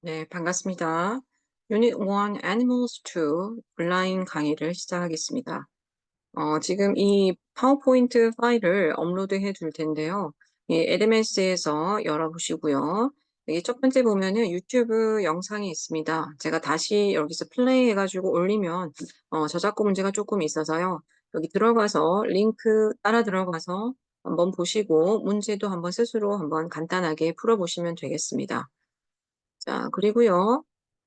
네, 반갑습니다. 유닛 1 Animals 2 온라인 강의를 시작하겠습니다. 지금 이 파워포인트 파일을 업로드해 둘 텐데요. 이 LMS에서 열어보시고요. 여기 첫 번째 보면은 유튜브 영상이 있습니다. 제가 다시 여기서 플레이 해가지고 올리면 저작권 문제가 조금 있어서요. 여기 들어가서 링크 따라 들어가서 한번 보시고 문제도 한번 스스로 한번 간단하게 풀어보시면 되겠습니다. 자, 그리고요.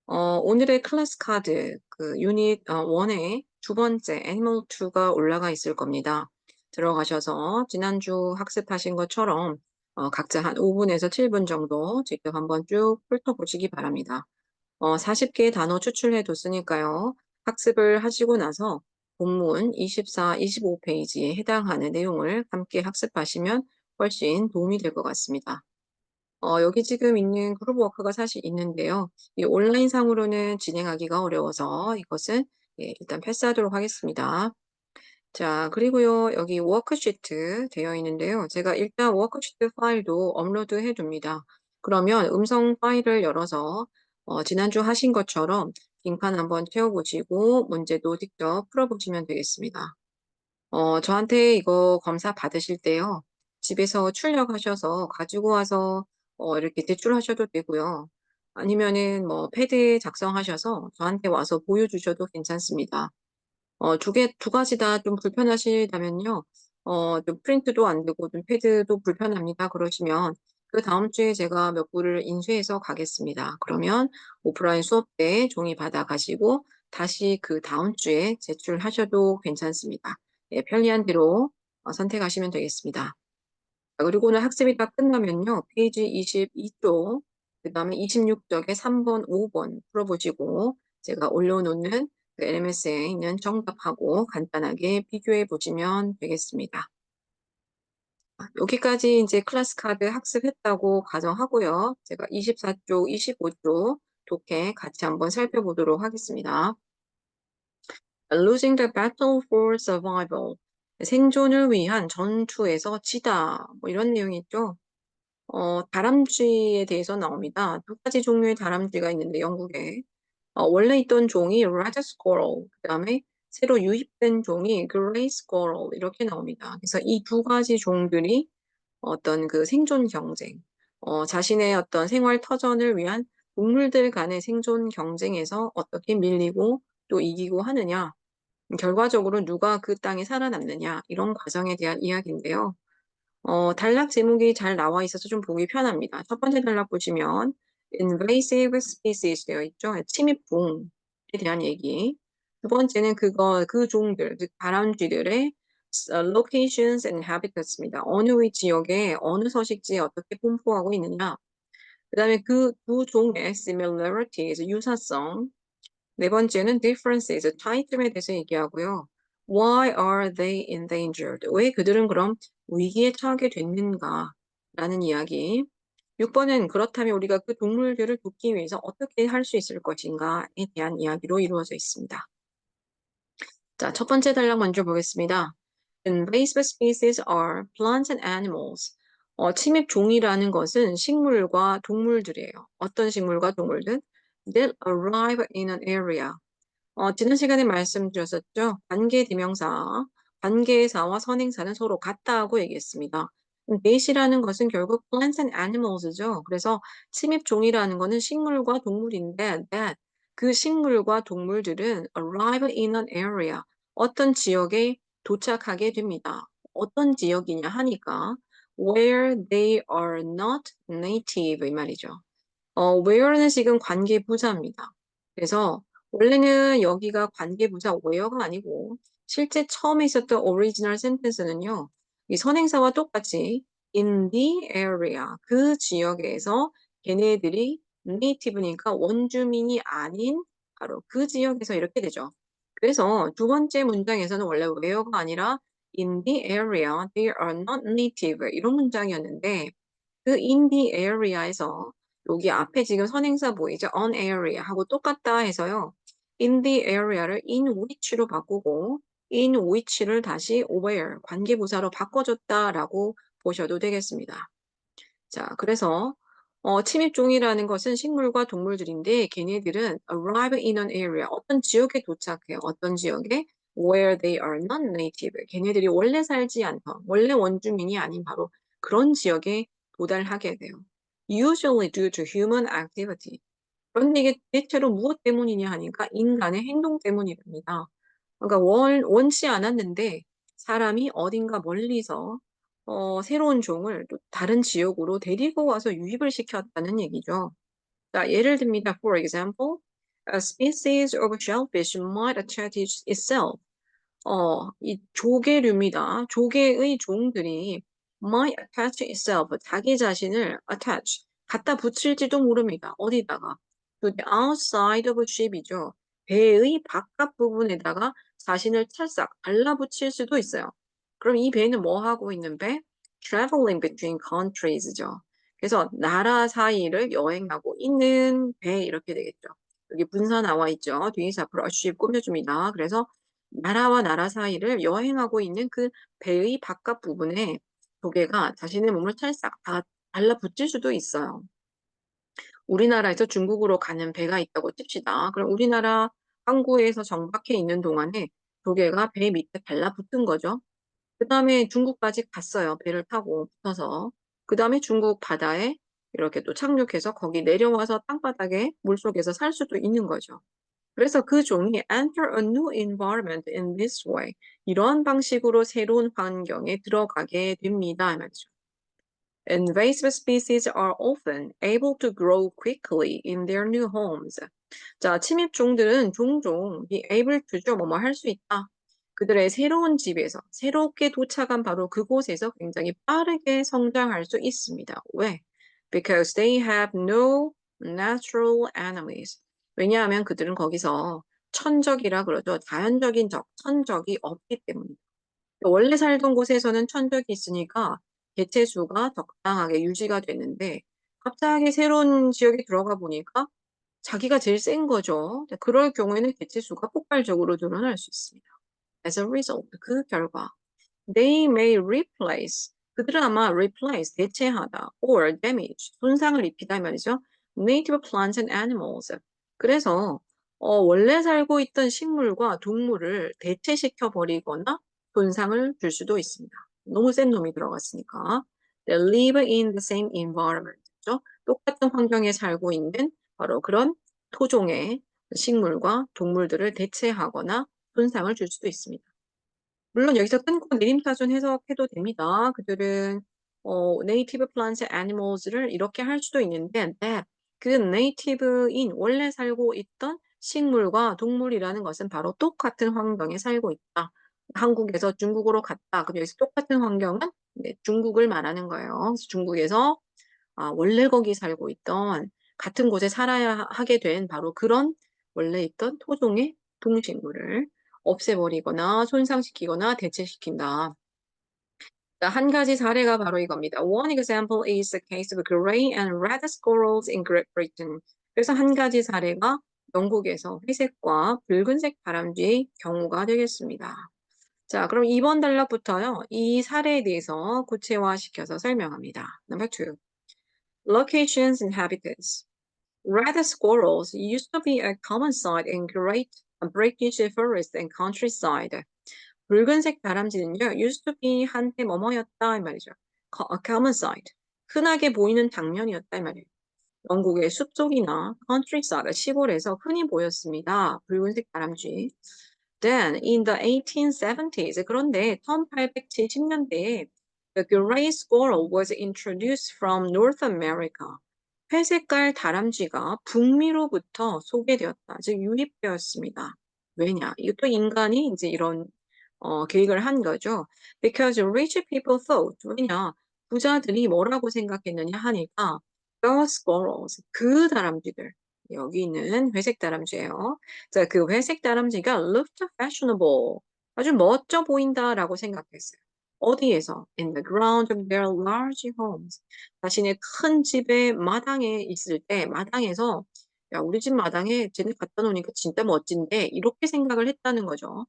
오늘의 클래스 카드, 그 유닛 1의 두 번째 애니멀 2가 올라가 있을 겁니다. 들어가셔서 지난주 학습하신 것처럼 각자 한 5분에서 7분 정도 직접 한번 쭉 훑어보시기 바랍니다. 40개의 단어 추출해 뒀으니까요. 학습을 하시고 나서 본문 24, 25페이지에 해당하는 내용을 함께 학습하시면 훨씬 도움이 될 것 같습니다. 여기 지금 있는 그룹 워크가 사실 있는데요. 이 온라인상으로는 진행하기가 어려워서 이것은 일단 패스하도록 하겠습니다. 자, 그리고요, 여기 워크시트 되어 있는데요. 제가 일단 워크시트 파일도 업로드해 둡니다. 그러면 음성 파일을 열어서 지난주 하신 것처럼 빈칸 한번 채워보시고 문제도 직접 풀어보시면 되겠습니다. 저한테 이거 검사 받으실 때요. 집에서 출력하셔서 가지고 와서 이렇게 제출하셔도 되고요. 아니면은 뭐 패드 작성하셔서 저한테 와서 보여주셔도 괜찮습니다. 두 가지 다 좀 불편하시다면요. 좀 프린트도 안 되고 좀 패드도 불편합니다. 그러시면 그 다음 주에 제가 몇 구를 인수해서 가겠습니다. 그러면 오프라인 수업 때 종이 받아 가시고 다시 그 다음 주에 제출하셔도 괜찮습니다. 예, 편리한 대로 선택하시면 되겠습니다. 그리고 오늘 학습이 다 끝나면요. 페이지 22쪽, 그다음에 26쪽에 3번, 5번 풀어보시고 제가 올려놓는 그 LMS에 있는 정답하고 간단하게 비교해 보시면 되겠습니다. 여기까지 이제 클래스 카드 학습했다고 가정하고요. 제가 24쪽, 25쪽 독해 같이 한번 살펴보도록 하겠습니다. Losing the battle for survival. 생존을 위한 전투에서 지다. 뭐 이런 내용이 있죠. 다람쥐에 대해서 나옵니다. 두 가지 종류의 다람쥐가 있는데 영국에 원래 있던 종이 red squirrel, 그다음에 새로 유입된 종이 grey squirrel 이렇게 나옵니다. 그래서 이 두 가지 종들이 어떤 그 생존 경쟁, 자신의 어떤 생활 터전을 위한 동물들 간의 생존 경쟁에서 어떻게 밀리고 또 이기고 하느냐, 결과적으로 누가 그 땅에 살아남느냐 이런 과정에 대한 이야기인데요. 단락 제목이 잘 나와 있어서 좀 보기 편합니다. 첫 번째 단락 보시면 invasive species 되어 있죠. 침입종에 대한 얘기. 두 번째는 그 종들, 즉 다람쥐들의 locations and habitats입니다. 어느 지역에 어느 서식지에 어떻게 분포하고 있느냐. 그다음에 그 두 종의 similarities, 유사성. 네 번째는 differences, 차이점에 대해서 얘기하고요. Why are they endangered? 왜 그들은 그럼 위기에 처하게 됐는가? 라는 이야기. 6번은 그렇다면 우리가 그 동물들을 돕기 위해서 어떻게 할 수 있을 것인가에 대한 이야기로 이루어져 있습니다. 자, 첫 번째 단락 먼저 보겠습니다. Invasive species are plants and animals. 침입 종이라는 것은 식물과 동물들이에요. 어떤 식물과 동물들? That arrive in an area. 지난 시간에 말씀드렸었죠. 관계대명사, 관계사와 선행사는 서로 같다고 얘기했습니다. that이라는 것은 결국 plants and animals죠. 그래서 침입종이라는 것은 식물과 동물인데 that 그 식물과 동물들은 arrive in an area 어떤 지역에 도착하게 됩니다. 어떤 지역이냐 하니까 where they are not native 이 말이죠. where는 지금 관계부사입니다. 그래서 원래는 여기가 관계부사 where가 아니고 실제 처음에 있었던 original sentence는요. 이 선행사와 똑같이 in the area 그 지역에서 걔네들이 native니까 원주민이 아닌 바로 그 지역에서 이렇게 되죠. 그래서 두 번째 문장에서는 원래 where가 아니라 in the area they are not native 이런 문장이었는데 그 in the area에서 여기 앞에 지금 선행사 보이죠? on area 하고 똑같다 해서요. in the area를 in which로 바꾸고 in which를 다시 where 관계부사로 바꿔줬다라고 보셔도 되겠습니다. 자, 그래서 침입종이라는 것은 식물과 동물들인데 걔네들은 arrive in an area, 어떤 지역에 도착해요. 어떤 지역에? where they are not native. 걔네들이 원래 살지 않던, 원래 원주민이 아닌 바로 그런 지역에 도달하게 돼요. usually due to human activity. 그런데 이게 대체로 무엇 때문이냐 하니까 인간의 행동 때문이랍니다. 그러니까 원치 않았는데 사람이 어딘가 멀리서 새로운 종을 또 다른 지역으로 데리고 와서 유입을 시켰다는 얘기죠. 자, 예를 듭니다. For example, a species of shellfish might attach itself. 이 조개류입니다. 조개의 종들이 might attach itself, 자기 자신을 attach, 갖다 붙일지도 모릅니다. 어디다가? To the outside of a ship이죠. 배의 바깥 부분에다가 자신을 찰싹 달라붙일 수도 있어요. 그럼 이 배는 뭐 하고 있는 배? Traveling between countries죠. 그래서 나라 사이를 여행하고 있는 배 이렇게 되겠죠. 여기 분사 나와 있죠. 뒤에서 앞으로 ship 꾸며줍니다. 그래서 나라와 나라 사이를 여행하고 있는 그 배의 바깥 부분에 조개가 자신의 몸을 찰싹 다 달라붙을 수도 있어요. 우리나라에서 중국으로 가는 배가 있다고 칩시다. 그럼 우리나라 항구에서 정박해 있는 동안에 조개가 배 밑에 달라붙은 거죠. 그 다음에 중국까지 갔어요. 배를 타고 붙어서. 그 다음에 중국 바다에 이렇게 또 착륙해서 거기 내려와서 땅바닥에 물속에서 살 수도 있는 거죠. 그래서 그 종이 enter a new environment in this way. 이런 방식으로 새로운 환경에 들어가게 됩니다. 이 말이죠. Invasive species are often able to grow quickly in their new homes. 자, 침입종들은 종종 be able to죠. 뭐뭐 할 수 있다. 그들의 새로운 집에서 새롭게 도착한 바로 그곳에서 굉장히 빠르게 성장할 수 있습니다. 왜? Because they have no natural enemies. 왜냐하면 그들은 거기서 천적이라 그러죠. 자연적인 적, 천적이 없기 때문입니다. 원래 살던 곳에서는 천적이 있으니까 개체 수가 적당하게 유지가 되는데 갑자기 새로운 지역에 들어가 보니까 자기가 제일 센 거죠. 그럴 경우에는 개체 수가 폭발적으로 늘어날 수 있습니다. As a result, 그 결과 they may replace, 그들은 아마 replace, 대체하다, or damage, 손상을 입히다 이 말이죠. native plants and animals. 그래서 원래 살고 있던 식물과 동물을 대체시켜 버리거나 손상을 줄 수도 있습니다. 너무 센 놈이 들어갔으니까. They live in the same environment. 그죠? 똑같은 환경에 살고 있는 바로 그런 토종의 식물과 동물들을 대체하거나 손상을 줄 수도 있습니다. 물론 여기서 끊고 내림차순 해석해도 됩니다. 그들은 native plants, animals를 이렇게 할 수도 있는데 that 그 native인 원래 살고 있던 식물과 동물이라는 것은 바로 똑같은 환경에 살고 있다. 한국에서 중국으로 갔다. 그럼 여기서 똑같은 환경은 네, 중국을 말하는 거예요. 그래서 중국에서 원래 거기 살고 있던 같은 곳에 살아야 하게 된 바로 그런 원래 있던 토종의 동식물을 없애버리거나 손상시키거나 대체시킨다. 한 가지 사례가 바로 이겁니다. One example is the case of gray and red squirrels in Great Britain. 그래서 한 가지 사례가 영국에서 회색과 붉은색 다람쥐의 경우가 되겠습니다. 자, 그럼 이번 단락부터요. 이 사례에 대해서 구체화시켜서 설명합니다. Number 2. Locations and habitats. Red squirrels used to be a common sight in great British forest and countryside. 붉은색 다람쥐는요, used to be 한때 뭐뭐였다 이 말이죠. A common sight. 흔하게 보이는 장면이었다 이 말이에요. 영국의 숲속이나 countryside, 시골에서 흔히 보였습니다. 붉은색 다람쥐. Then in the 1870s, 그런데 1870년대에 the gray squirrel was introduced from North America. 회색깔 다람쥐가 북미로부터 소개되었다. 즉 유입되었습니다. 왜냐? 이것도 인간이 이제 이런 계획을 한 거죠. Because rich people thought, 왜냐? 부자들이 뭐라고 생각했느냐 하니까 the squirrels, 그 다람쥐들, 여기는 회색 다람쥐예요. 자, 그 회색 다람쥐가 looked fashionable, 아주 멋져 보인다라고 생각했어요. 어디에서? In the ground of their large homes. 자신의 큰 집의 마당에 있을 때, 마당에서 야, 우리 집 마당에 쟤네 갖다 놓으니까 진짜 멋진데 이렇게 생각을 했다는 거죠.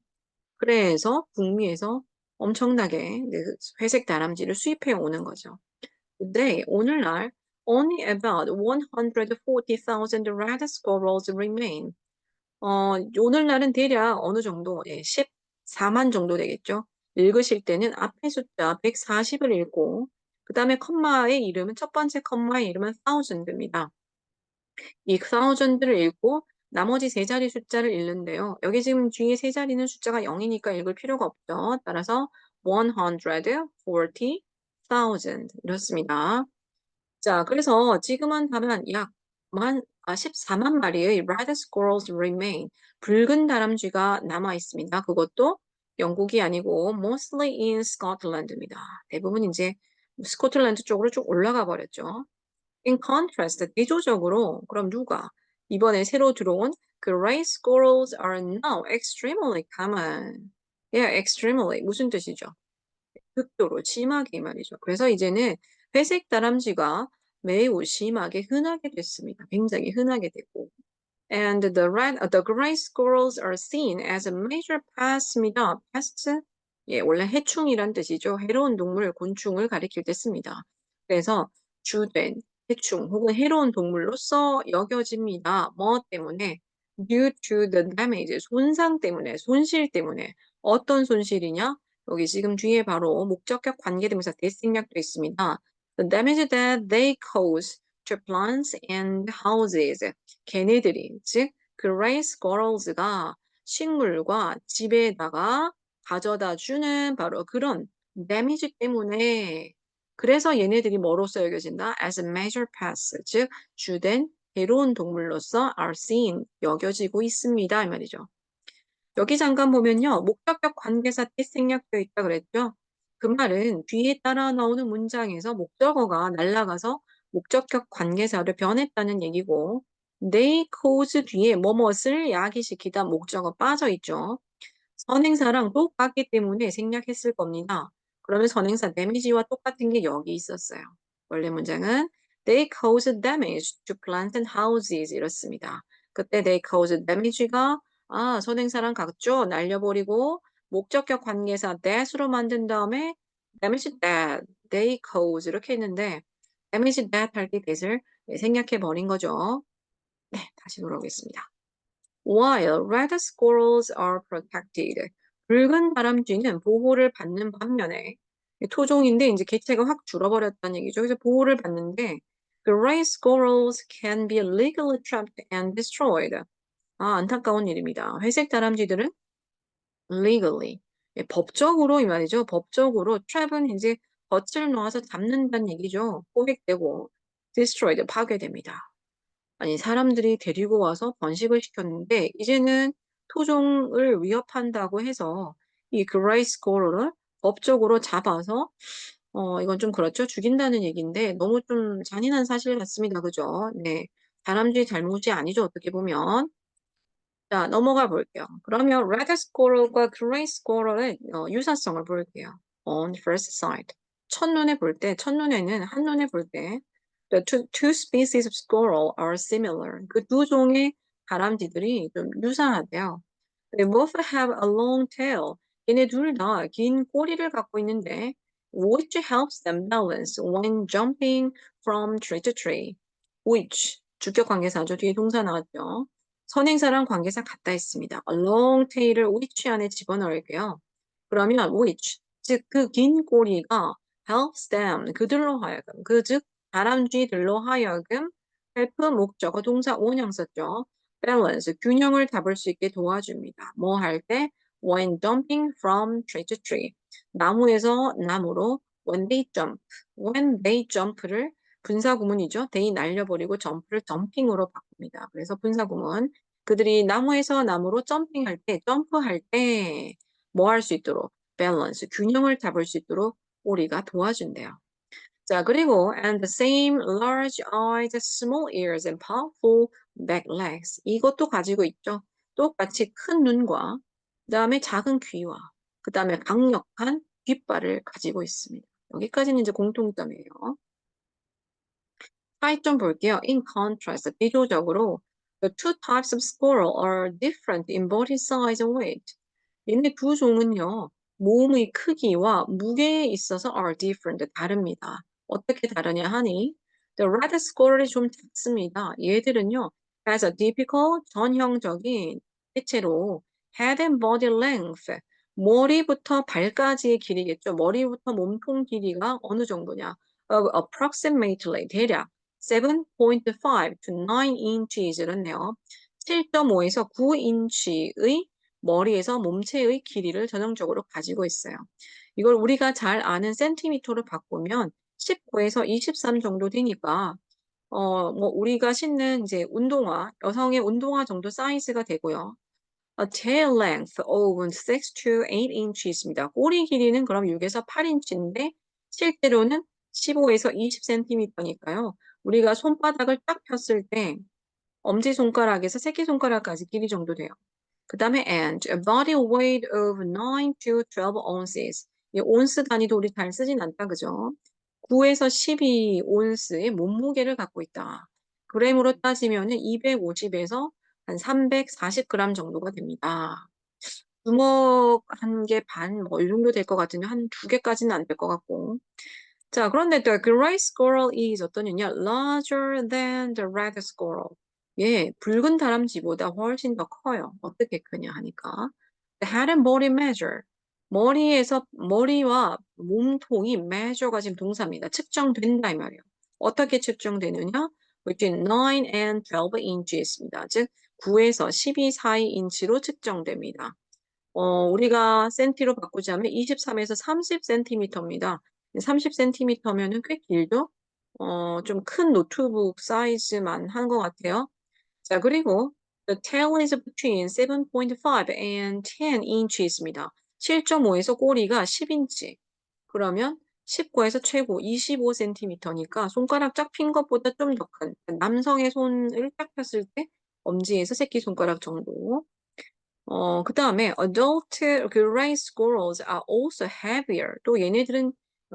그래서 북미에서 엄청나게 회색 다람쥐를 수입해 오는 거죠. 근데 오늘날 only about 140,000 red squirrels remain. 오늘날은 대략 어느 정도, 14만 정도 되겠죠. 읽으실 때는 앞에 숫자 140을 읽고, 그 다음에 컴마의 이름은, 첫 번째 컴마의 이름은 thousand입니다. 이 thousand를 읽고, 나머지 세 자리 숫자를 읽는데요. 여기 지금 뒤에 세 자리는 숫자가 0이니까 읽을 필요가 없죠. 따라서 140,000 이렇습니다. 자, 그래서 지금은 하면 약 14만 마리의 red squirrels remain. 붉은 다람쥐가 남아 있습니다. 그것도 영국이 아니고 mostly in Scotland입니다. 대부분 이제 스코틀랜드 쪽으로 쭉 올라가 버렸죠. In contrast, 대조적으로 그럼 누가 이번에 새로 들어온 그 gray squirrels are now extremely common. Yeah, extremely 무슨 뜻이죠? 극도로 심하게 말이죠. 그래서 이제는 회색 다람쥐가 매우 심하게 흔하게 됐습니다. 굉장히 흔하게 되고. And the gray squirrels are seen as a major pest입니다. pest, 예, 원래 해충이란 뜻이죠. 해로운 동물, 곤충을 가리킬 때 씁니다. 그래서 주된 해충 혹은 해로운 동물로서 여겨집니다. 뭐 때문에? Due to the damage, 손상 때문에, 손실 때문에. 어떤 손실이냐? 여기 지금 뒤에 바로 목적격 관계대명사 that 생략되어 있습니다. The damage that they cause to plants and houses. 걔네들이, 즉 gray squirrels가 식물과 집에다가 가져다 주는 바로 그런 데미지 때문에, 그래서 얘네들이 뭐로서 여겨진다? As a major pest, 즉 주된 해로운 동물로서 are seen, 여겨지고 있습니다 이 말이죠. 여기 잠깐 보면요. 목적격 관계사 때 생략되어 있다 그랬죠? 그 말은 뒤에 따라 나오는 문장에서 목적어가 날아가서 목적격 관계사로 변했다는 얘기고, they cause 뒤에 뭐뭇을 야기시키다 목적어 빠져 있죠. 선행사랑 똑같기 때문에 생략했을 겁니다. 그러면 선행사 damage와 똑같은 게 여기 있었어요. 원래 문장은 they cause damage to plants and houses 이렇습니다. 그때 they cause damage가 선행사랑 같죠? 날려버리고 목적격 관계사 that으로 만든 다음에 damage that, they cause 이렇게 했는데 damage that 할 때 that을 생략해 버린 거죠. 네, 다시 돌아오겠습니다. While red squirrels are protected, 붉은 다람쥐는 보호를 받는 반면에 토종인데 이제 개체가 확 줄어버렸다는 얘기죠. 그래서 보호를 받는데 gray squirrels can be legally trapped and destroyed. 안타까운 일입니다. 회색 다람쥐들은 legally, 법적으로 이 말이죠. 법적으로 trap은 이제 덫을 놓아서 잡는다는 얘기죠. 포획되고 destroyed, 파괴됩니다. 아니, 사람들이 데리고 와서 번식을 시켰는데, 이제는 토종을 위협한다고 해서 이 그레이 스코어를 법적으로 잡아서, 이건 좀 그렇죠. 죽인다는 얘기인데, 너무 좀 잔인한 사실 같습니다. 그죠? 네. 다람쥐 잘못이 아니죠. 어떻게 보면. 자, 넘어가 볼게요. 그러면 레드 스코어과 그레이 스코어의 유사성을 볼게요. On first sight. 첫눈에 볼 때, 첫눈에는 한눈에 볼 때, the two species of squirrel are similar. 그 두 종의 다람쥐들이 좀 유사하대요. They both have a long tail. 얘네 둘 다 긴 꼬리를 갖고 있는데, which helps them balance when jumping from tree to tree. which, 주격 관계사죠. 뒤에 동사 나왔죠. 선행사랑 관계사 같다 했습니다. A long tail을 which 안에 집어넣을게요. 그러면 which, 즉 그 긴 꼬리가 helps them, 그들로 하여금, 즉 다람쥐들로 하여금 help 목적어 동사 원형 썼죠. balance, 균형을 잡을 수 있게 도와줍니다. 뭐 할 때? when jumping from tree to tree. 나무에서 나무로 when they jump를 분사구문이죠. they 날려버리고 jump를 jumping으로 바꿉니다. 그래서 분사구문. 그들이 나무에서 나무로 점핑할 때, 점프할 때 뭐 할 수 있도록 밸런스, 균형을 잡을 수 있도록 우리가 도와준대요. 자, 그리고 and the same large eyes, small ears and powerful back legs. 이것도 가지고 있죠. 똑같이 큰 눈과 그다음에 작은 귀와 그다음에 강력한 뒷발을 가지고 있습니다. 여기까지는 이제 공통점이에요. 차이점 볼게요. In contrast, 비교적으로 the two types of squirrel are different in body size and weight. 얘네 두 종은요, 몸의 크기와 무게에 있어서 are different, 다릅니다. 어떻게 다르냐 하니, The red squirrel이 좀 작습니다. 얘들은요, has a typical 전형적인 대체로 head and body length 머리부터 발까지의 길이겠죠. 머리부터 몸통 길이가 어느 정도냐? of approximately 대략 7.5 to 9 inches였네요. 7.5에서 9인치의 머리에서 몸체의 길이를 전형적으로 가지고 있어요. 이걸 우리가 잘 아는 센티미터로 바꾸면 19에서 23 정도 되니까 뭐 우리가 신는 이제 운동화, 여성의 운동화 정도 사이즈가 되고요. tail length of 6 to 8 inches입니다. 꼬리 길이는 그럼 6에서 8인치인데 실제로는 15에서 20cm니까요. 우리가 손바닥을 딱 폈을 때 엄지손가락에서 새끼손가락까지 길이 정도 돼요. 그 다음에 and a body weight of 9 to 12 ounces. 이 온스 단위도 우리 잘 쓰진 않다, 그죠? 9에서 12 온스의 몸무게를 갖고 있다. 그램으로 따지면은 250에서 한 340g 정도가 됩니다. 주먹 한 개 반, 뭐, 이 정도 될 것 같은데, 한 두 개까지는 안 될 것 같고. 자, 그런데 the gray squirrel is 어떠느냐? larger than the red squirrel. 예, 붉은 다람쥐보다 훨씬 더 커요. 어떻게 크냐 하니까. The head and body measure. 머리와 몸통이 measure가 지금 동사입니다. 측정된다 이 말이에요. 어떻게 측정되느냐? between 9 and 12 inches입니다. 즉 9에서 12 사이 인치로 측정됩니다. 우리가 센티로 바꾸자면 23에서 30cm입니다. 30cm면은 꽤 길죠? 좀 큰 노트북 사이즈만 한 것 같아요. 자, 그리고 the tail is between 7.5 and 10 inches입니다. 7.5에서 꼬리가 10인치. 그러면 19에서 최고 25cm니까 손가락 쫙 핀 것보다 좀 더 큰 남성의 손을 딱 폈을 때 엄지에서 새끼손가락 정도. 그 다음에 adult gray squirrels are also heavier. 또 얘네들은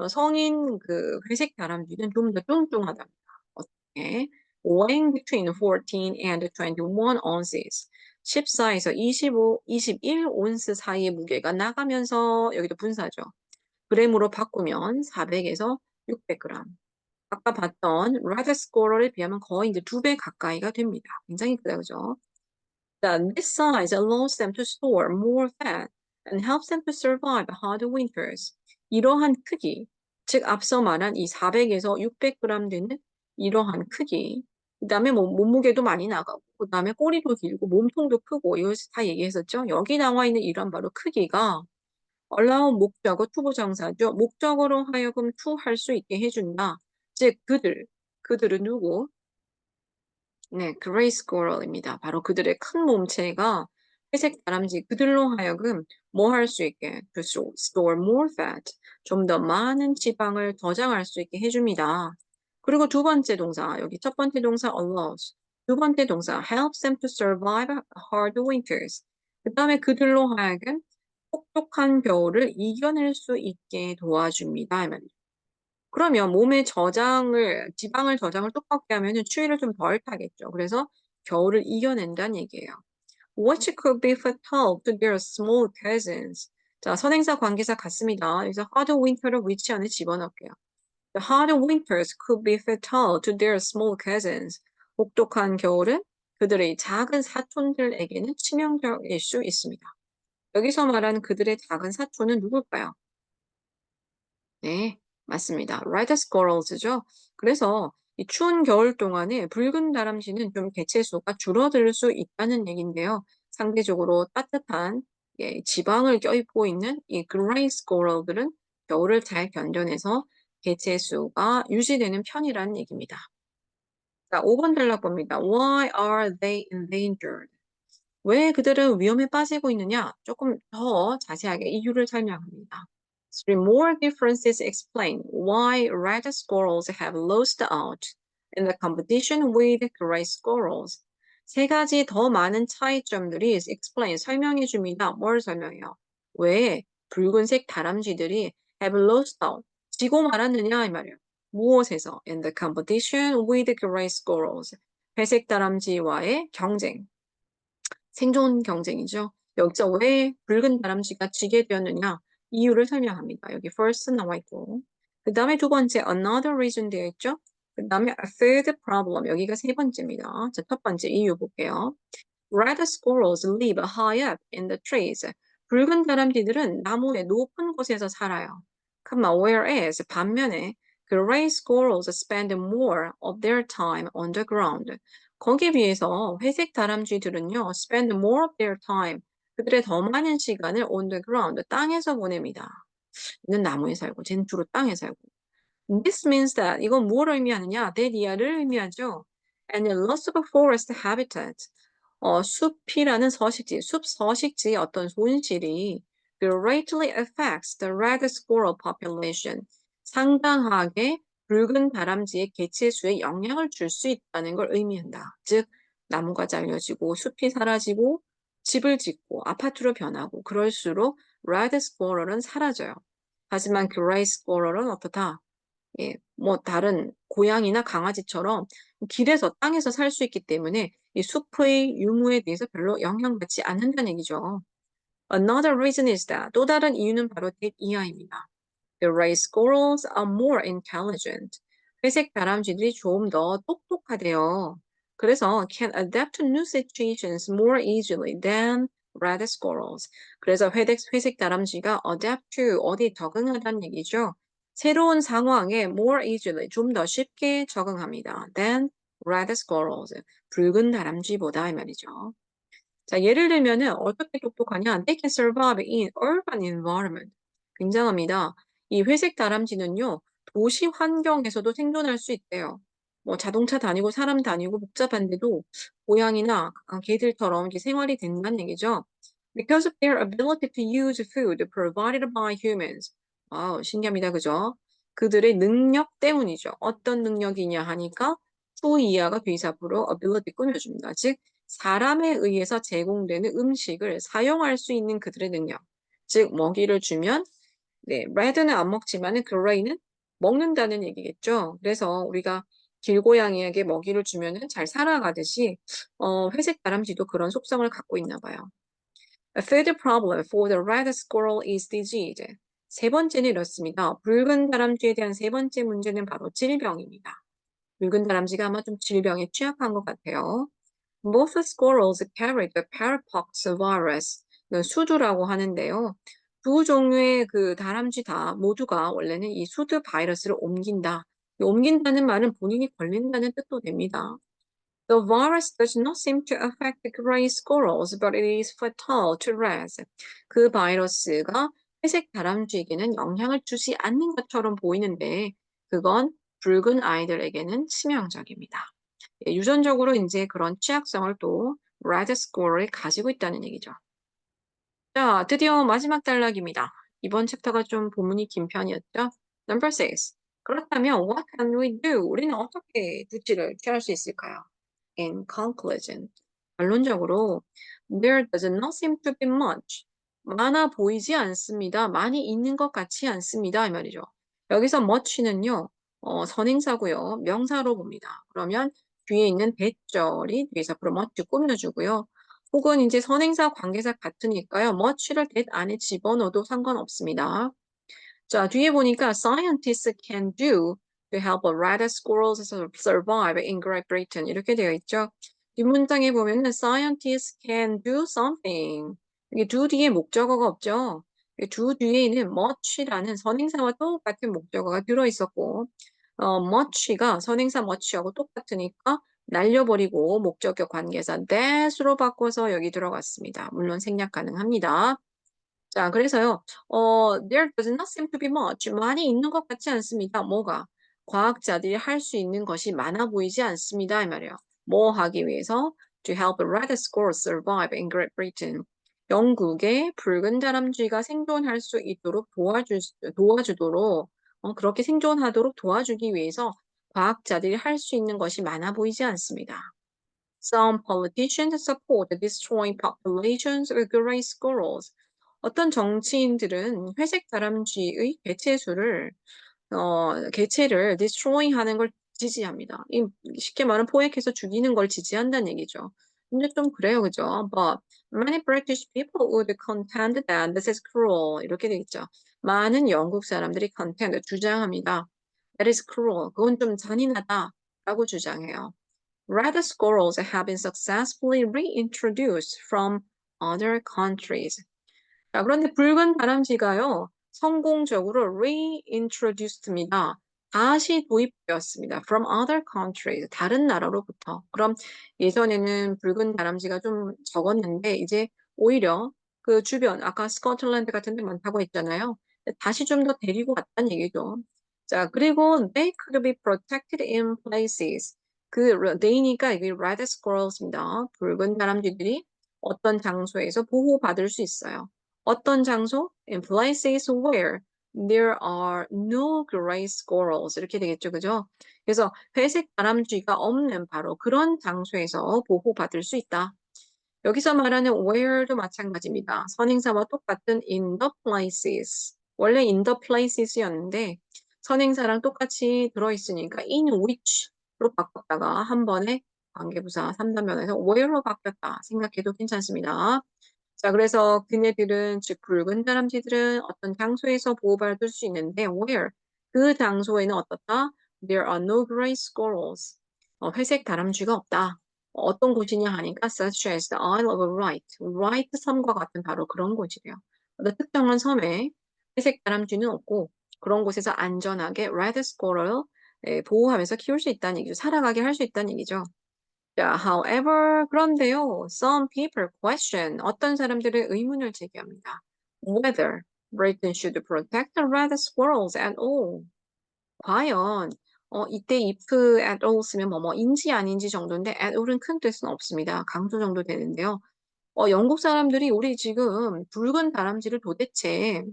성인 그 회색 다람쥐는 좀 더 뚱뚱하답니다. 어떻게? weighing between 14 and 21 ounces. 14에서 25, 21 온스 사이의 무게가 나가면서 여기도 분사죠. 그램으로 바꾸면 400에서 600g. 아까 봤던 red squirrel에 비하면 거의 이제 2배 가까이가 됩니다. 굉장히 크다, 그죠? This size allows them to store more fat and helps them to survive hard winters. 이러한 크기, 즉 앞서 말한 이 400에서 600g 되는 이러한 크기, 그 다음에 뭐 몸무게도 많이 나가고, 그 다음에 꼬리도 길고 몸통도 크고 이거 다 얘기했었죠. 여기 나와 있는 이런 바로 크기가 allow 목적어 투부정사죠. 목적어로 하여금 to 할 수 있게 해준다. 즉 그들은 누구? 네, 그레이 스코럴입니다. 바로 그들의 큰 몸체가 회색 다람쥐 그들로 하여금 뭐 할 수 있게 to store more fat 좀 더 많은 지방을 저장할 수 있게 해줍니다. 그리고 두 번째 동사 여기 첫 번째 동사 allows 두 번째 동사 helps them to survive hard winters 그 다음에 그들로 하여금 혹독한 겨울을 이겨낼 수 있게 도와줍니다. 이 말이죠. 그러면 몸에 지방을 저장을 두껍게 하면은 추위를 좀 덜 타겠죠. 그래서 겨울을 이겨낸다는 얘기예요. Which could be fatal to their small cousins. 자, 선행사 관계사 같습니다. 여기서 hard winter를 which 안에 집어넣을게요. The hard winters could be fatal to their small cousins. 혹독한 겨울은 그들의 작은 사촌들에게는 치명적일 수 있습니다. 여기서 말하는 그들의 작은 사촌은 누굴까요? 네, 맞습니다. Red squirrels죠. 그래서 이 추운 겨울 동안에 붉은 다람쥐는 좀 개체수가 줄어들 수 있다는 얘기인데요. 상대적으로 따뜻한 지방을 껴입고 있는 이 gray squirrel들은 겨울을 잘 견뎌내서 개체수가 유지되는 편이라는 얘기입니다. 자, 5번 단락 봅니다. Why are they endangered? 왜 그들은 위험에 빠지고 있느냐? 조금 더 자세하게 이유를 설명합니다. Three more differences explain why red squirrels have lost out in the competition with gray squirrels. 세 가지 더 많은 차이점들이 explain 설명해 줍니다. 뭘 설명해요? 왜 붉은색 다람쥐들이 have lost out 지고 말았느냐 이 말이에요. 무엇에서? In the competition with gray squirrels. 회색 다람쥐와의 경쟁. 생존 경쟁이죠. 여기서 왜 붉은 다람쥐가 지게 되었느냐 이유를 설명합니다. 여기 first 나와 있고 그 다음에 두 번째 another reason 되어 있죠. 그 다음에 a third problem. 여기가 세 번째입니다. 자, 첫 번째 이유 볼게요. Red squirrels live high up in the trees. 붉은 다람쥐들은 나무의 높은 곳에서 살아요. whereas 반면에 gray squirrels spend more of their time on the ground. 거기에 비해서 회색 다람쥐들은요, spend more of their time. 그들의 더 많은 시간을 on the ground, 땅에서 보냅니다. 얘는 나무에 살고, 쟤는 주로 땅에 살고. This means that 이건 뭘 의미하느냐? 대리아를 의미하죠. And a loss of forest habitat. 숲이라는 서식지, 숲 서식지의 어떤 손실이 greatly affects the red squirrel population. 상당하게 붉은 다람쥐의 개체 수에 영향을 줄 수 있다는 걸 의미한다. 즉, 나무가 잘려지고 숲이 사라지고 집을 짓고 아파트로 변하고 그럴수록 red squirrel은 사라져요. 하지만 gray squirrel은 어떻다? 예, 뭐 다른 고양이나 강아지처럼 길에서 땅에서 살 수 있기 때문에 이 숲의 유무에 대해서 별로 영향받지 않는다는 얘기죠. Another reason is that 또 다른 이유는 바로 이하입니다. The gray squirrels are more intelligent. 회색 다람쥐들이 좀 더 똑똑하대요. 그래서 can adapt to new situations more easily than red squirrels. 그래서 회색 다람쥐가 adapt to 어디 적응하다는 얘기죠. 새로운 상황에 more easily 좀 더 쉽게 적응합니다. than red squirrels. 붉은 다람쥐보다 이 말이죠. 자, 예를 들면은 어떻게 똑똑하냐? They can survive in urban environment. 굉장합니다. 이 회색 다람쥐는요, 도시 환경에서도 생존할 수 있대요. 뭐 자동차 다니고 사람 다니고 복잡한데도 고양이나 개들처럼 이렇게 생활이 된다는 얘기죠. Because of their ability to use food provided by humans. 와우, 신기합니다. 그죠? 그들의 능력 때문이죠. 어떤 능력이냐 하니까 to 이하가 뒤사부로 ability 꾸며줍니다. 즉, 사람에 의해서 제공되는 음식을 사용할 수 있는 그들의 능력. 즉, 먹이를 주면, 네, red는 안 먹지만은 gray는 먹는다는 얘기겠죠. 그래서 우리가 길고양이에게 먹이를 주면은 잘 살아가듯이, 회색 다람쥐도 그런 속성을 갖고 있나 봐요. A third problem for the red squirrel is disease. 세 번째는 이렇습니다. 붉은 다람쥐에 대한 세 번째 문제는 바로 질병입니다. 붉은 다람쥐가 아마 좀 질병에 취약한 것 같아요. Both squirrels carry the parapox virus. 는 수두라고 하는데요. 두 종류의 그 다람쥐 다 모두가 원래는 이 수두 바이러스를 옮긴다. 이 옮긴다는 말은 본인이 걸린다는 뜻도 됩니다. The virus does not seem to affect the gray squirrels, but it is fatal to rats. 그 바이러스가 회색 다람쥐에게는 영향을 주지 않는 것처럼 보이는데 그건 붉은 아이들에게는 치명적입니다. 예, 유전적으로 이제 그런 취약성을 또 레드 스코어를 가지고 있다는 얘기죠. 자, 드디어 마지막 단락입니다. 이번 챕터가 좀 본문이 긴 편이었죠. Number 6. 그렇다면 what can we do? 우리는 어떻게 조치를 취할 수 있을까요? In conclusion. 결론적으로 there does not seem to be much. 많아 보이지 않습니다. 많이 있는 것 같지 않습니다. 이 말이죠. 여기서 much는요. 선행사고요. 명사로 봅니다. 그러면 뒤에 있는 대절이 뒤에서 앞으로 much 꾸며주고요. 혹은 이제 선행사 관계사 같으니까요. much를 that 안에 집어넣어도 상관없습니다. 자, 뒤에 보니까 scientists can do to help red squirrels survive in Great Britain 이렇게 되어 있죠. 뒷문장에 보면은 scientists can do something. 이게 do 뒤에 목적어가 없죠. do 뒤에는 much라는 선행사와 똑같은 목적어가 들어있었고 much가 선행사 much하고 똑같으니까 날려버리고 목적격 관계사 that으로 바꿔서 여기 들어갔습니다. 물론 생략 가능합니다. 자, 그래서요, there does not seem to be much. 많이 있는 것 같지 않습니다. 뭐가? 과학자들이 할 수 있는 것이 많아 보이지 않습니다. 이 말이에요. 뭐 하기 위해서? To help the red squirrels survive in Great Britain. 영국의 붉은 다람쥐가 생존할 수 있도록 도와주도록, 그렇게 생존하도록 도와주기 위해서 과학자들이 할 수 있는 것이 많아 보이지 않습니다. Some politicians support destroying populations of gray squirrels. 어떤 정치인들은 회색 다람쥐의 개체를 destroying 하는 걸 지지합니다. 쉽게 말하면 포획해서 죽이는 걸 지지한다는 얘기죠. 근데 좀 그래요, 그죠? But many British people would contend that this is cruel. 이렇게 돼 있죠. 많은 영국 사람들이 contend, 주장합니다. That is cruel. 그건 좀 잔인하다라고 주장해요. Red squirrels have been successfully reintroduced from other countries. 자, 그런데 붉은 다람쥐가요, 성공적으로 reintroduced입니다. 다시 도입되었습니다. From other countries. 다른 나라로부터. 그럼 예전에는 붉은 다람쥐가 좀 적었는데, 이제 오히려 그 주변, 아까 스코틀랜드 같은 데 많다고 했잖아요. 다시 좀 더 데리고 왔다는 얘기죠. 자, 그리고 they could be protected in places. they니까 이게 red squirrels입니다. 붉은 다람쥐들이 어떤 장소에서 보호받을 수 있어요. 어떤 장소? In places where there are no gray squirrels. 이렇게 되겠죠. 그죠? 그래서 회색 다람쥐가 없는 바로 그런 장소에서 보호받을 수 있다. 여기서 말하는 where도 마찬가지입니다. 선행사와 똑같은 in the places. 원래 in the places였는데 선행사랑 똑같이 들어있으니까 in which로 바꿨다가 한 번에 관계부사 3단변에서 where로 바뀌었다 생각해도 괜찮습니다. 자, 그래서 그네들은, 즉, 붉은 다람쥐들은 어떤 장소에서 보호받을 수 있는데, where? 그 장소에는 어떻다? There are no gray squirrels. 회색 다람쥐가 없다. 어떤 곳이냐 하니까, such as the Isle of Wight. Wight 섬과 같은 바로 그런 곳이래요. 어떤 특정한 섬에 회색 다람쥐는 없고, 그런 곳에서 안전하게 red squirrel 보호하면서 키울 수 있다는 얘기죠. 살아가게 할 수 있다는 얘기죠. 자, however, 그런데요, some people question, 어떤 사람들의 의문을 제기합니다. Whether Britain should protect the red squirrels at all. 과연, 이때 if at all 쓰면 뭐뭐인지 아닌지 정도인데, at all은 큰 뜻은 없습니다. 강조 정도 되는데요. 영국 사람들이 우리 지금 붉은 다람쥐를 도대체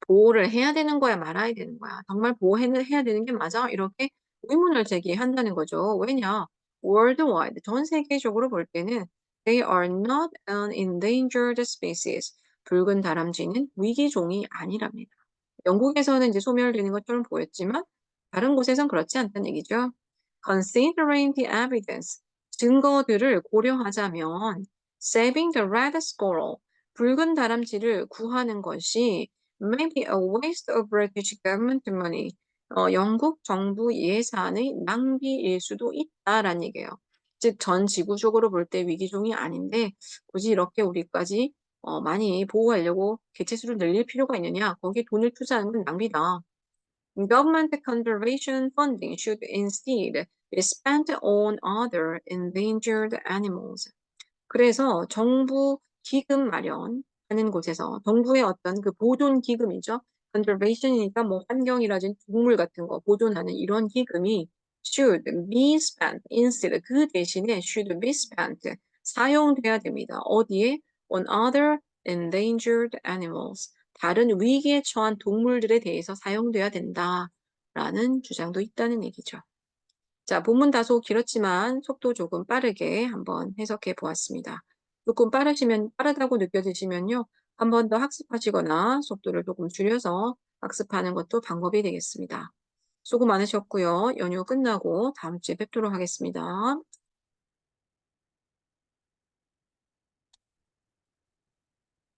보호를 해야 되는 거야, 말아야 되는 거야. 정말 보호해야 되는 게 맞아? 이렇게 의문을 제기한다는 거죠. 왜냐? Worldwide, 전 세계적으로 볼 때는 they are not an endangered species. 붉은 다람쥐는 위기종이 아니랍니다. 영국에서는 이제 소멸되는 것처럼 보였지만 다른 곳에선 그렇지 않다는 얘기죠. Considering the evidence, 증거들을 고려하자면 saving the red squirrel, 붉은 다람쥐를 구하는 것이 may be a waste of British government money. 영국 정부 예산의 낭비일 수도 있다라는 얘기예요. 즉, 전 지구적으로 볼 때 위기종이 아닌데 굳이 이렇게 우리까지 많이 보호하려고 개체수를 늘릴 필요가 있느냐? 거기에 돈을 투자하는 건 낭비다. Government conservation funding should instead be spent on other endangered animals. 그래서 정부 기금 마련하는 곳에서 정부의 어떤 그 보존 기금이죠. conservation이니까 뭐 환경이라든지 동물 같은 거 보존하는 이런 기금이 should be spent instead 그 대신에 should be spent 사용돼야 됩니다. 어디에? On other endangered animals. 다른 위기에 처한 동물들에 대해서 사용돼야 된다라는 주장도 있다는 얘기죠. 자, 본문 다소 길었지만 속도 조금 빠르게 한번 해석해 보았습니다. 조금 빠르다고 느껴지시면요. 한 번 더 학습하시거나 속도를 조금 줄여서 학습하는 것도 방법이 되겠습니다. 수고 많으셨고요. 연휴 끝나고 다음 주에 뵙도록 하겠습니다.